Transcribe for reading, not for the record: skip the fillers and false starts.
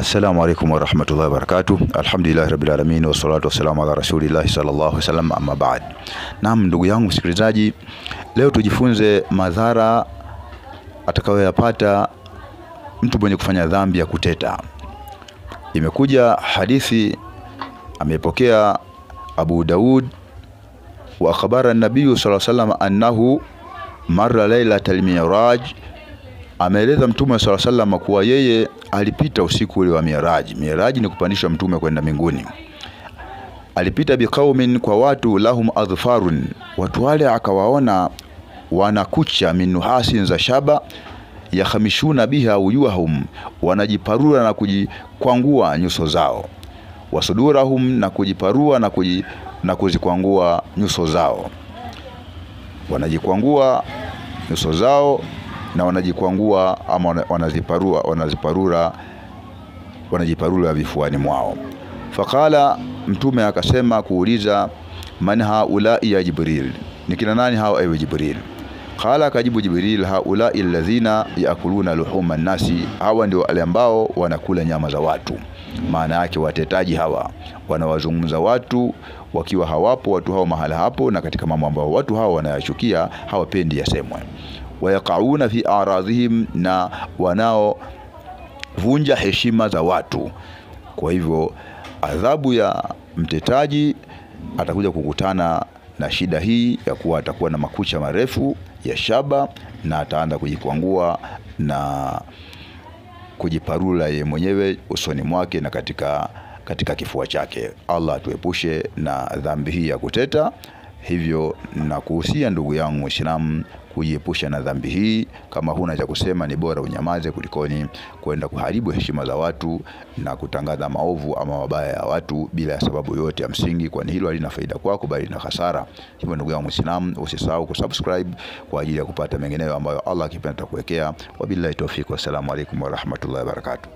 Assalamu alaikum warahmatullahi wabarakatuh. Alhamdulillahi rabbil alamin wassalatu wassalamu ala rasulillahi sallallahu alaihi wasallam, amma ba'd. Naam, ndugu yangu msikilizaji, leo tujifunze madhara atakayoyapata mtu mwenye kufanya dhambi ya kuteta. Imekuja hadithi amepokea Abu Daud wa akhbara an-nabiy sallallahu alaihi wasallam annahu marra lailatal mi'raj. Ameeleza mtume sallallahu alaihi wasallam kuwa yeye alipita usiku ule wa Miraj. Miraj ni kupandishwa mtume kwenda mbinguni. Alipita biqaumin, kwa watu lahum adhfarun, watu wale akawaona wana kucha min nuhasin za shaba, yakhamishuna biha wujuhahum, wanajiparura na kujikwangua nyuso zao, wasudurahum, na kujiparua na kuzikwangua nyuso zao, wanajikwangua nyuso zao na wanajikwangua ama wanajiparura vifuani mwao. Fakala, mtume akasema kuuliza, man haulai ya Jibril, ni kina nani hao ewe Jibril? Kala, akajibu Jibril, haulai alladhina yakuluna luhuma nasi, hawa ndio wale ambao wanakula nyama za watu. Maana yake watetaji hawa wanawazungumza watu wakiwa hawapo watu hao mahala hapo, na katika mambo ambao watu hao wanayachukia hawapendi yasemwe. Wayaqauna fi aradhihim, na wanao vunja heshima za watu. Kwa hivyo adhabu ya mtetaji, atakuja kukutana na shida hii ya kuwa atakuwa na makucha marefu ya shaba, na ataanza kujikwangua na kujiparula yeye mwenyewe usoni mwake na katika kifua chake. Allah atuepushe na dhambi hii ya kuteta. Hivyo na kuhusia ndugu yangu Muislamu kujiepusha na dhambi hii. Kama huna cha kusema, ni bora unyamaze kulikoni kwenda kuharibu heshima za watu na kutangaza maovu ama mabaya ya watu bila ya sababu yote ya msingi, kwani hilo halina faida kwako bali na hasara. Hivyo ndugu yangu Muislamu, usisahau kusubscribe kwa ajili ya kupata mengineyo ambayo Allah akipenda kuwekea. Wabillahi tawfik, wassalamu alaikum warahmatullahi wabarakatuh.